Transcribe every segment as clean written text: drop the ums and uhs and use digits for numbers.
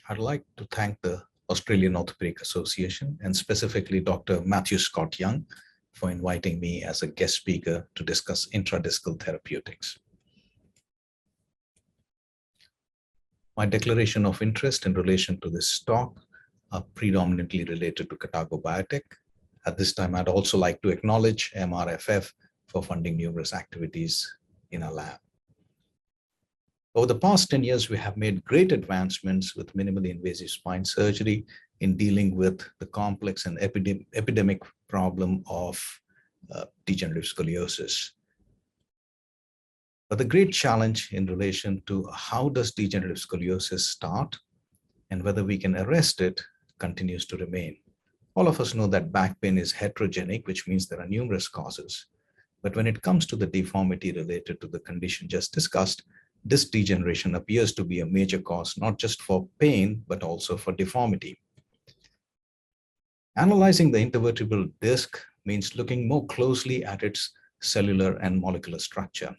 I'd like to thank the Australian Orthopedic Association and specifically Dr. Matthew Scott Young for inviting me as a guest speaker to discuss intradiscal therapeutics. My declaration of interest in relation to this talk are predominantly related to Cartago Biotech. At this time, I'd also like to acknowledge MRFF for funding numerous activities in our lab. Over the past 10 years, we have made great advancements with minimally invasive spine surgery in dealing with the complex and epidemic problem of degenerative scoliosis. But the great challenge in relation to how does degenerative scoliosis start and whether we can arrest it continues to remain. All of us know that back pain is heterogenic, which means there are numerous causes. But when it comes to the deformity related to the condition just discussed, disc degeneration appears to be a major cause, not just for pain, but also for deformity. Analyzing the intervertebral disc means looking more closely at its cellular and molecular structure.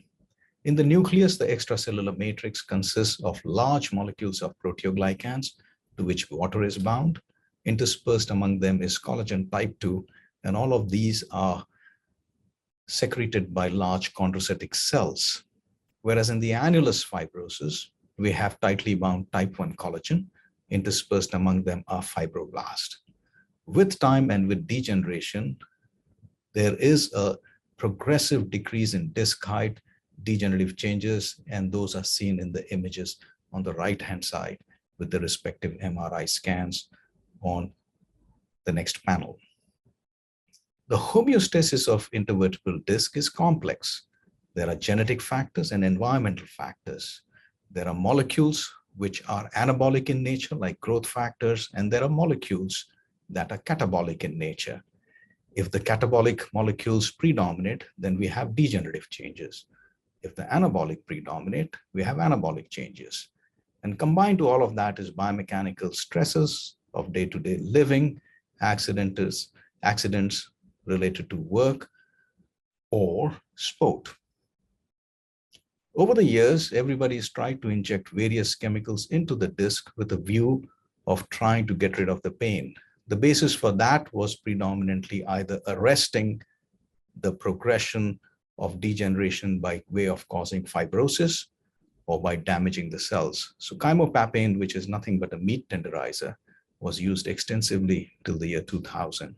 In the nucleus, the extracellular matrix consists of large molecules of proteoglycans to which water is bound. Interspersed among them is collagen type 2, and all of these are secreted by large chondrocytic cells. Whereas in the annulus fibrosis, we have tightly bound type 1 collagen. Interspersed among them are fibroblasts. With time and with degeneration, there is a progressive decrease in disc height, degenerative changes, and those are seen in the images on the right-hand side with the respective MRI scans on the next panel. The homeostasis of intervertebral disc is complex. There are genetic factors and environmental factors. There are molecules which are anabolic in nature, like growth factors, and there are molecules that are catabolic in nature. If the catabolic molecules predominate, then we have degenerative changes. If the anabolic predominate, we have anabolic changes. And combined to all of that is biomechanical stresses of day-to-day living, accidents related to work or sport. Over the years, everybody's tried to inject various chemicals into the disc with a view of trying to get rid of the pain. The basis for that was predominantly either arresting the progression of degeneration by way of causing fibrosis or by damaging the cells. So chymopapine, which is nothing but a meat tenderizer, was used extensively till the year 2000.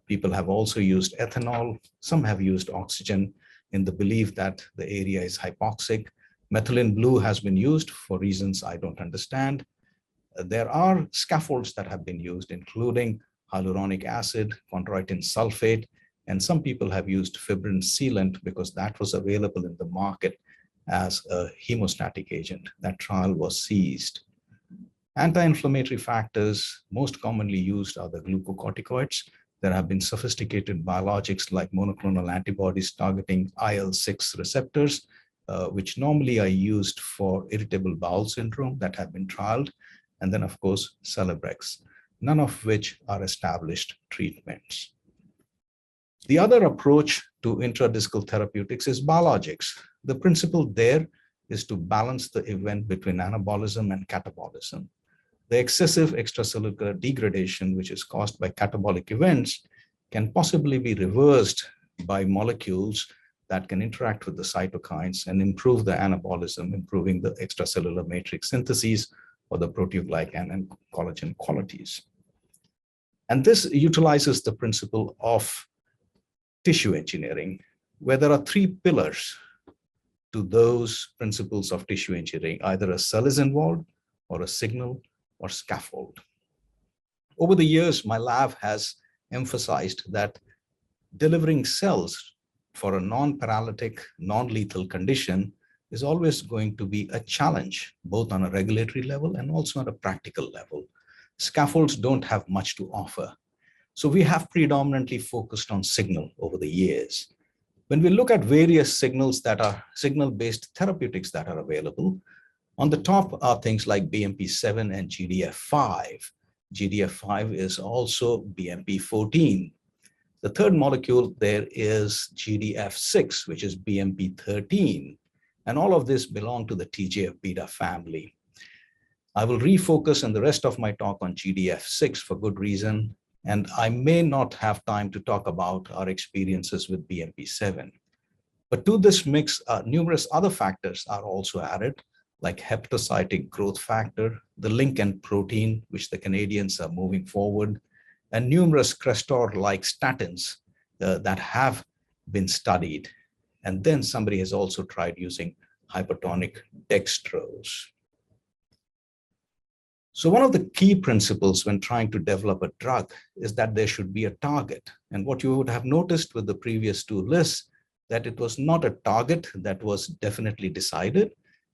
People have also used ethanol. Some have used oxygen in the belief that the area is hypoxic. Methylene blue has been used for reasons I don't understand. There are scaffolds that have been used, including hyaluronic acid, chondroitin sulfate, and some people have used fibrin sealant because that was available in the market as a hemostatic agent. That trial was ceased. Anti-inflammatory factors most commonly used are the glucocorticoids. There have been sophisticated biologics like monoclonal antibodies targeting IL-6 receptors, which normally are used for irritable bowel syndrome that have been trialed. And then, of course, Celebrex, none of which are established treatments. The other approach to intradiscal therapeutics is biologics. The principle there is to balance the event between anabolism and catabolism. The excessive extracellular degradation, which is caused by catabolic events, can possibly be reversed by molecules that can interact with the cytokines and improve the anabolism, improving the extracellular matrix synthesis or the proteoglycan and collagen qualities. And this utilizes the principle of tissue engineering, where there are three pillars to those principles of tissue engineering. Either a cell is involved, or a signal, or scaffold. Over the years, my lab has emphasized that delivering cells for a non-paralytic, non-lethal condition is always going to be a challenge, both on a regulatory level and also on a practical level. Scaffolds don't have much to offer. So we have predominantly focused on signal over the years. When we look at various signals that are signal-based therapeutics that are available, on the top are things like BMP7 and GDF5. GDF5 is also BMP14. The third molecule there is GDF6, which is BMP13. And all of this belong to the TGF-beta family. I will refocus in the rest of my talk on GDF6 for good reason, and I may not have time to talk about our experiences with BMP7. But to this mix, numerous other factors are also added, like hepatocytic growth factor, the Lincoln protein, which the Canadians are moving forward, and numerous Crestor-like statins that have been studied. And then somebody has also tried using hypertonic dextrose. So one of the key principles when trying to develop a drug is that there should be a target. And what you would have noticed with the previous two lists, that it was not a target that was definitely decided,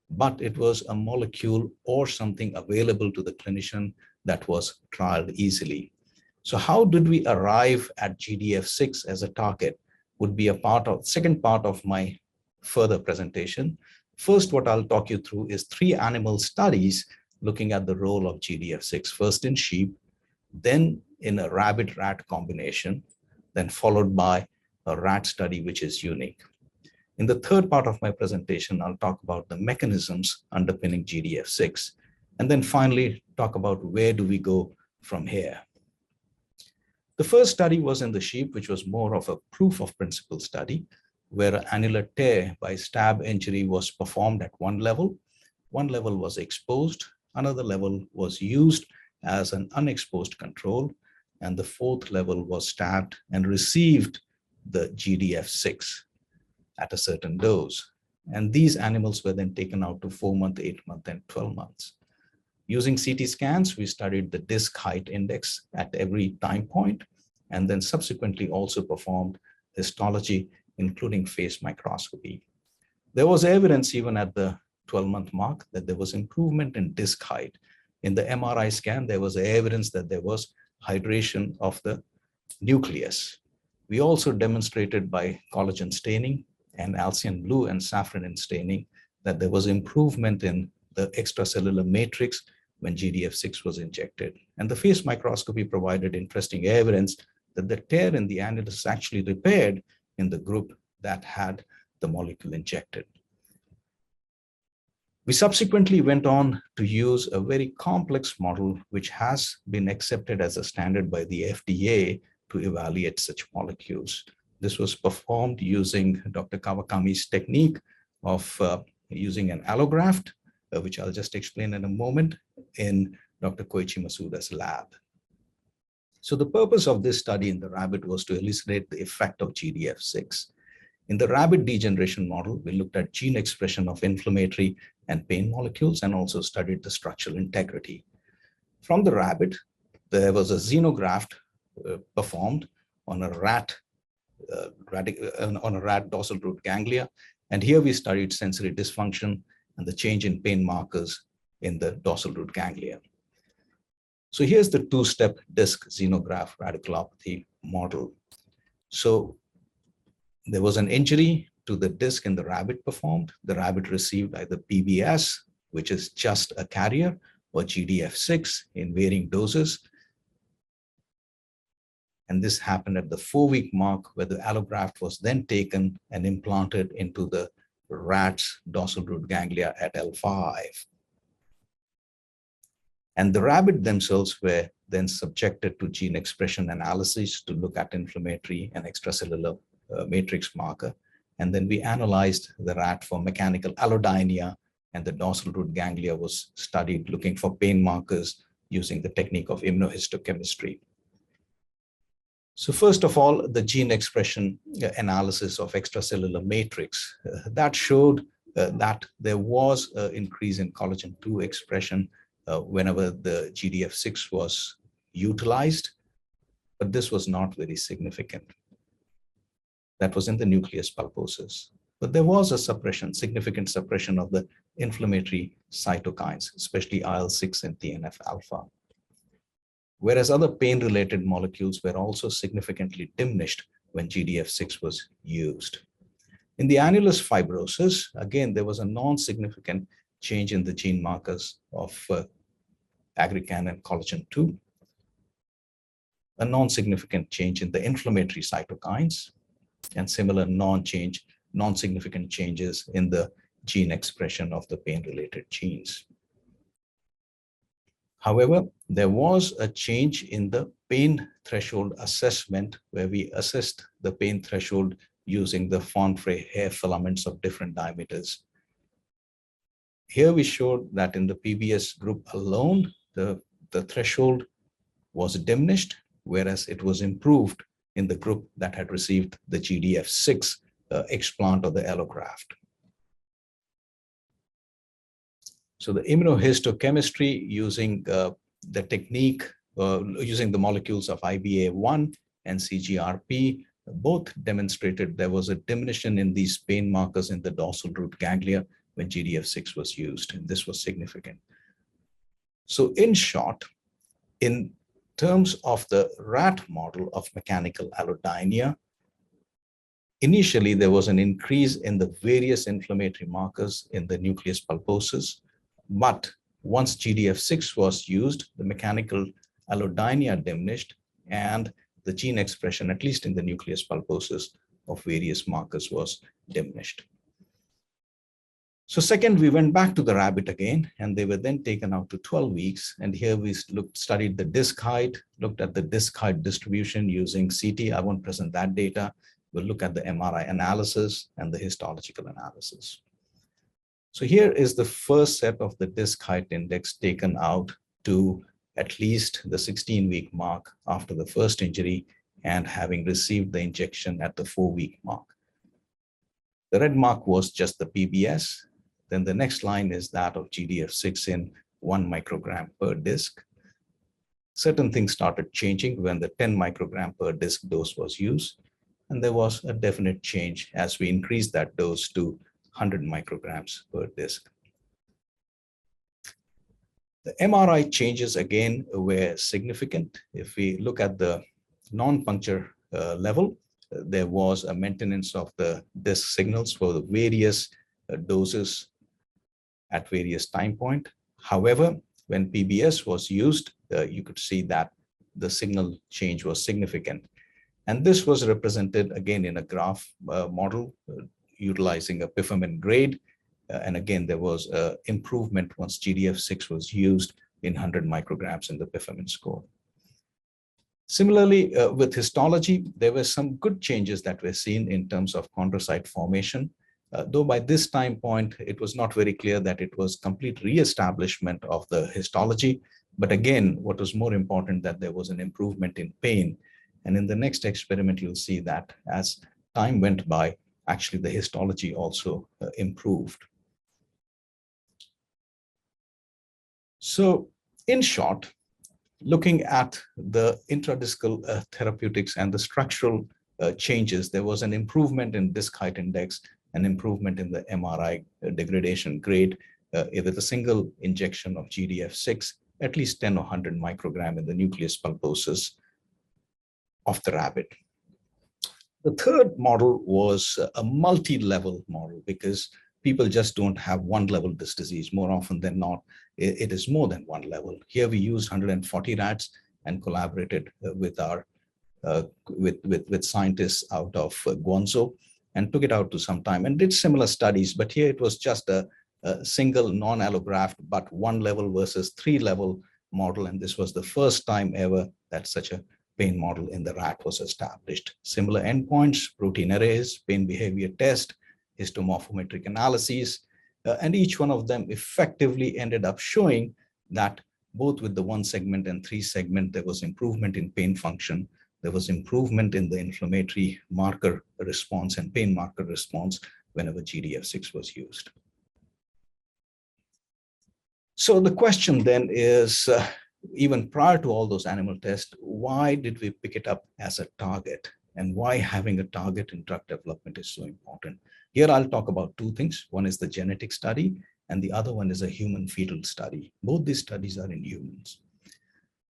but it was a molecule or something available to the clinician that was trialed easily. So how did we arrive at GDF6 as a target would be a second part of my further presentation. First, what I'll talk you through is 3 animal studies looking at the role of GDF6, first in sheep, then in a rabbit-rat combination, then followed by a rat study, which is unique. In the third part of my presentation, I'll talk about the mechanisms underpinning GDF6, and then finally talk about where do we go from here. The first study was in the sheep, which was more of a proof of principle study, where an annular tear by stab injury was performed at one level was exposed, another level was used as an unexposed control, and the fourth level was stabbed and received the GDF6 at a certain dose. And these animals were then taken out to 4 months, 8 months, and 12 months. Using CT scans, we studied the disc height index at every time point, and then subsequently also performed histology, including face microscopy. There was evidence even at the 12-month mark that there was improvement in disc height. In the MRI scan, there was evidence that there was hydration of the nucleus. We also demonstrated by collagen staining and Alcian blue and safranin staining that there was improvement in the extracellular matrix when GDF6 was injected. And the face microscopy provided interesting evidence that the tear in the annulus is actually repaired in the group that had the molecule injected. We subsequently went on to use a very complex model, which has been accepted as a standard by the FDA to evaluate such molecules. This was performed using Dr. Kawakami's technique of using an allograft, which I'll just explain in a moment, in Dr. Koichi Masuda's lab. So the purpose of this study in the rabbit was to elucidate the effect of GDF6. In the rabbit degeneration model, we looked at gene expression of inflammatory and pain molecules and also studied the structural integrity. From the rabbit, there was a xenograft performed on a rat dorsal root ganglia. And here we studied sensory dysfunction and the change in pain markers in the dorsal root ganglia. So here's the 2-step disc xenograft radiculopathy model. So there was an injury to the disc in the rabbit performed. The rabbit received either PBS, which is just a carrier, or GDF6 in varying doses. And this happened at the 4-week mark, where the allograft was then taken and implanted into the rat's dorsal root ganglia at L5. And the rabbit themselves were then subjected to gene expression analysis to look at inflammatory and extracellular matrix marker. And then we analyzed the rat for mechanical allodynia, and the dorsal root ganglia was studied looking for pain markers using the technique of immunohistochemistry. So first of all, the gene expression analysis of extracellular matrix, that showed that there was an increase in collagen 2 expression whenever the GDF6 was utilized, but this was not very significant. That was in the nucleus pulposus. But there was a suppression, significant suppression of the inflammatory cytokines, especially IL-6 and TNF-alpha. Whereas other pain-related molecules were also significantly diminished when GDF6 was used. In the annulus fibrosis, again, there was a non-significant change in the gene markers of aggrecan and collagen 2, a non-significant change in the inflammatory cytokines, and similar non-significant changes in the gene expression of the pain-related genes. However, there was a change in the pain threshold assessment where we assessed the pain threshold using the Fonfrey hair filaments of different diameters. Here we showed that in the PBS group alone, the threshold was diminished, whereas it was improved in the group that had received the GDF6 explant or the allograft. So the immunohistochemistry using the technique, using the molecules of IBA1 and CGRP, both demonstrated there was a diminution in these pain markers in the dorsal root ganglia when GDF6 was used, and this was significant. So in short, in terms of the rat model of mechanical allodynia, initially there was an increase in the various inflammatory markers in the nucleus pulposus, but once GDF6 was used, the mechanical allodynia diminished and the gene expression, at least in the nucleus pulposus, of various markers was diminished. So second, we went back to the rabbit again, and they were then taken out to 12 weeks. And here we studied the disc height, looked at the disc height distribution using CT. I won't present that data. We'll look at the MRI analysis and the histological analysis. So here is the first set of the disc height index taken out to at least the 16-week mark after the first injury and having received the injection at the 4-week mark. The red mark was just the PBS. Then the next line is that of GDF6 in 1 microgram per disc. Certain things started changing when the 10 microgram per disc dose was used. And there was a definite change as we increased that dose to 100 micrograms per disc. The MRI changes again were significant. If we look at the non-puncture level, there was a maintenance of the disc signals for the various doses at various time point. However, when PBS was used, you could see that the signal change was significant. And this was represented again in a graph model utilizing a Pfefferman grade. And again, there was an improvement once GDF6 was used in 100 micrograms in the Pfefferman score. Similarly, with histology, there were some good changes that were seen in terms of chondrocyte formation. Though by this time point, it was not very clear that it was complete reestablishment of the histology. But again, what was more important that there was an improvement in pain. And in the next experiment, you'll see that as time went by, actually the histology also improved. So in short, looking at the intradiscal therapeutics and the structural changes, there was an improvement in disc height index, an improvement in the MRI degradation grade with a single injection of GDF6, at least 10 or 100 microgram in the nucleus pulposus of the rabbit. The third model was a multi-level model because people just don't have one level this disease. More often than not, it is more than one level. Here we used 140 rats and collaborated with our with scientists out of Guangzhou and took it out to some time and did similar studies. But here it was just a single non-allograft, but 1 level versus 3 level model. And this was the first time ever that such a pain model in the rat was established. Similar endpoints, protein arrays, pain behavior test, histomorphometric analyses, and each one of them effectively ended up showing that both with the 1 segment and 3 segment, there was improvement in pain function. There was improvement in the inflammatory marker response and pain marker response whenever GDF6 was used. So the question then is, even prior to all those animal tests, why did we pick it up as a target? And why having a target in drug development is so important? Here I'll talk about 2 things. One is the genetic study, and the other one is a human fetal study. Both these studies are in humans.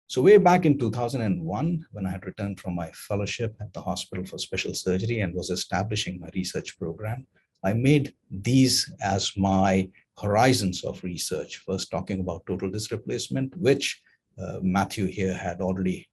So way back in 2001, when I had returned from my fellowship at the Hospital for Special Surgery and was establishing my research program, I made these as my horizons of research. First talking about total disc replacement, which Matthew here had already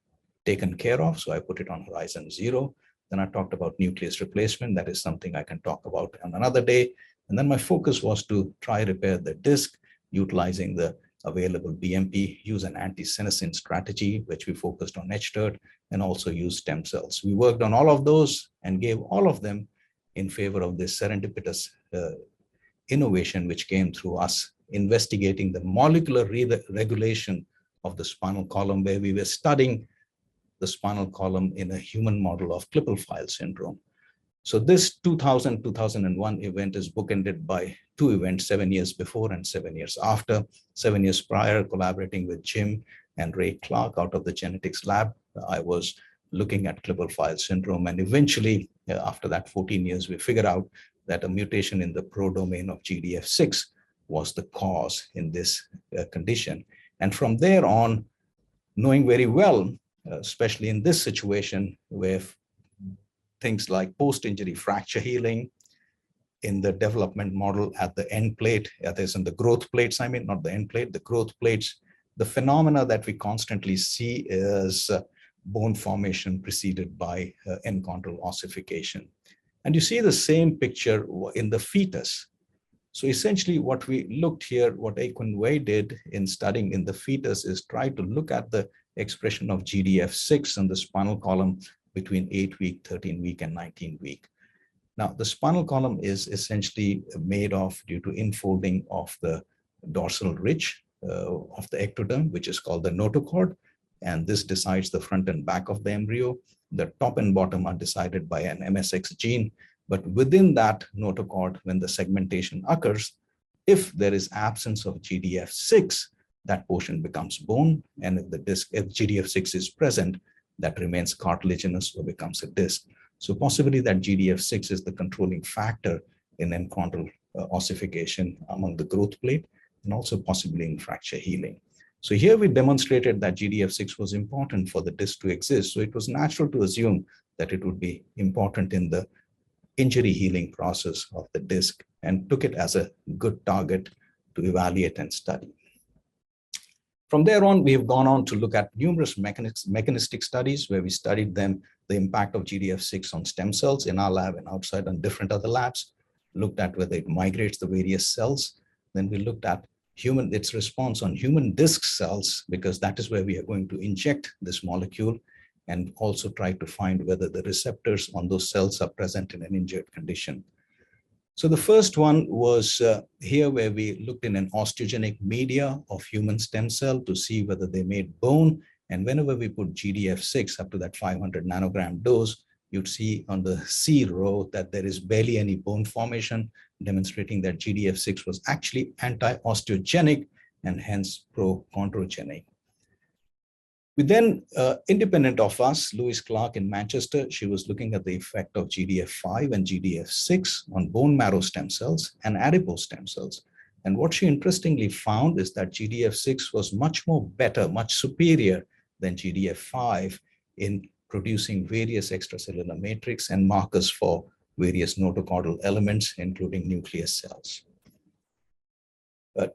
taken care of. So I put it on horizon 0. Then I talked about nucleus replacement. That is something I can talk about on another day. And then my focus was to try repair the disc utilizing the available BMP, use an anti-senescent strategy, which we focused on HTERT, and also use stem cells. We worked on all of those and gave all of them in favor of this serendipitous innovation, which came through us investigating the molecular regulation of the spinal column, where we were studying the spinal column in a human model of Klippel-Feil syndrome. So this 2000-2001 event is bookended by two events, 7 years before and 7 years after. 7 years prior, collaborating with Jim and Ray Clark out of the genetics lab, I was looking at Klippel-Feil syndrome. And eventually, after that 14 years, we figured out that a mutation in the pro-domain of GDF6 was the cause in this condition. And from there on, knowing very well, especially in this situation where things like post-injury fracture healing in the development model at the end plate, that is in the growth plates, I mean, not the end plate, the growth plates, the phenomena that we constantly see is bone formation preceded by enchondral ossification. And you see the same picture in the fetus. So essentially what we looked here, what Aikun Wei did in studying in the fetus is try to look at the expression of GDF6 in the spinal column between 8-week, 13-week, and 19-week. Now, the spinal column is essentially made of due to infolding of the dorsal ridge of the ectoderm, which is called the notochord, and this decides the front and back of the embryo. The top and bottom are decided by an MSX gene, but within that notochord, when the segmentation occurs, if there is absence of GDF6, that portion becomes bone, and if GDF6 is present, that remains cartilaginous or becomes a disc. So possibly that GDF6 is the controlling factor in enchondral ossification among the growth plate, and also possibly in fracture healing. So here we demonstrated that GDF6 was important for the disc to exist. So it was natural to assume that it would be important in the injury healing process of the disc, and took it as a good target to evaluate and study. From there on, we have gone on to look at numerous mechanistic studies where we studied the impact of GDF6 on stem cells in our lab and outside on different other labs, looked at whether it migrates the various cells. Then we looked at its response on human disc cells, because that is where we are going to inject this molecule, and also try to find whether the receptors on those cells are present in an injured condition. So the first one was here, where we looked in an osteogenic media of human stem cell to see whether they made bone. And whenever we put GDF6 up to that 500 nanogram dose, you'd see on the C row that there is barely any bone formation, demonstrating that GDF6 was actually anti-osteogenic and hence pro-chondrogenic. We then, independent of us, Louise Clark in Manchester, she was looking at the effect of GDF5 and GDF6 on bone marrow stem cells and adipose stem cells. And what she interestingly found is that GDF6 was much more better, much superior than GDF5 in producing various extracellular matrix and markers for various notochordal elements, including nucleus cells.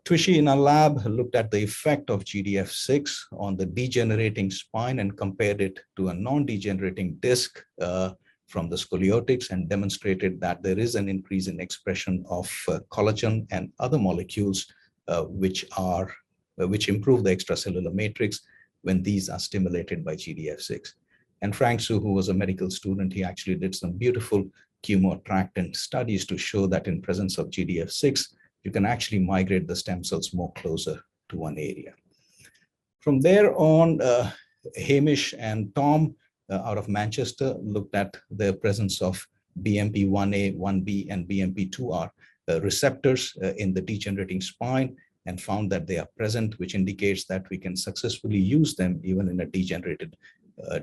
Twishy in our lab looked at the effect of GDF6 on the degenerating spine and compared it to a non-degenerating disc from the scoliotics, and demonstrated that there is an increase in expression of collagen and other molecules which improve the extracellular matrix when these are stimulated by GDF6. And Frank Su, who was a medical student, he actually did some beautiful chemoattractant studies to show that in presence of GDF6, you can actually migrate the stem cells more closer to one area. From there on, Hamish and Tom out of Manchester looked at the presence of BMP1A, 1B, and BMP2R receptors in the degenerating spine, and found that they are present, which indicates that we can successfully use them even in a degenerated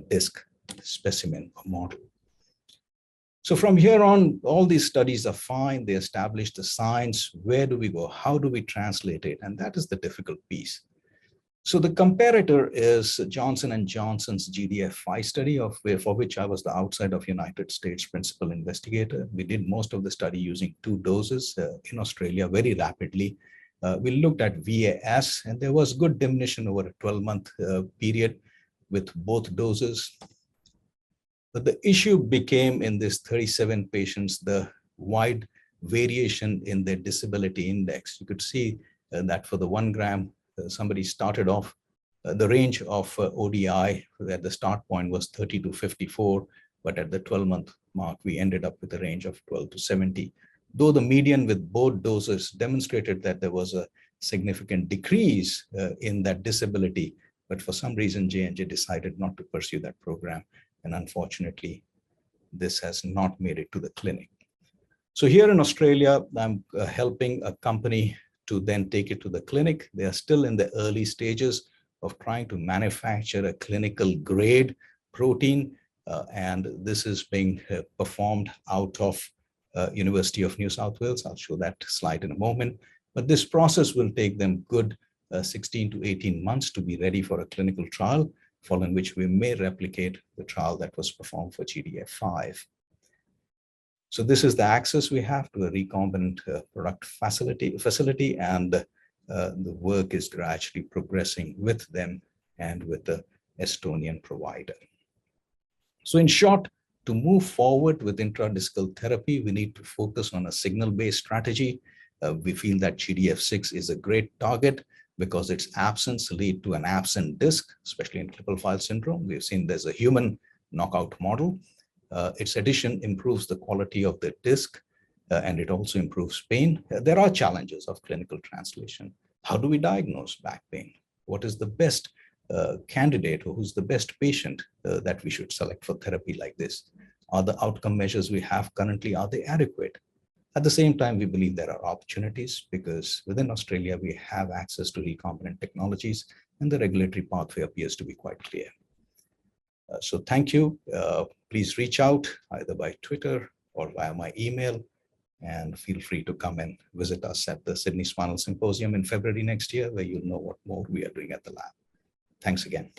disc specimen or model. So from here on, all these studies are fine. They establish the science. Where do we go? How do we translate it? And that is the difficult piece. So the comparator is Johnson & Johnson's GDF5 study, for which I was the outside of United States principal investigator. We did most of the study using 2 doses in Australia very rapidly. We looked at VAS, and there was good diminution over a 12-month period with both doses. But the issue became in this 37 patients, the wide variation in their disability index. You could see that for the 1 gram somebody started off, the range of ODI at the start point was 30 to 54, but at the 12-month mark, we ended up with a range of 12 to 70. Though the median with both doses demonstrated that there was a significant decrease in that disability, but for some reason, J&J decided not to pursue that program. And unfortunately, this has not made it to the clinic. So here in Australia, I'm helping a company to then take it to the clinic. They are still in the early stages of trying to manufacture a clinical grade protein. And this is being performed out of University of New South Wales. I'll show that slide in a moment. But this process will take them good 16 to 18 months to be ready for a clinical trial, following which we may replicate the trial that was performed for GDF5. So this is the access we have to a recombinant product facility, and the work is gradually progressing with them and with the Estonian provider. So in short, to move forward with intradiscal therapy, we need to focus on a signal-based strategy. We feel that GDF6 is a great target because its absence leads to an absent disc, especially in Klippel-Feil syndrome. We've seen there's a human knockout model. Its addition improves the quality of the disc, and it also improves pain. There are challenges of clinical translation. How do we diagnose back pain? What is the best candidate, or who's the best patient that we should select for therapy like this? Are the outcome measures we have currently, are they adequate? At the same time, we believe there are opportunities because within Australia, we have access to recombinant technologies, and the regulatory pathway appears to be quite clear. So thank you. Please reach out either by Twitter or via my email, and feel free to come and visit us at the Sydney Spinal Symposium in February next year, where you'll know what more we are doing at the lab. Thanks again.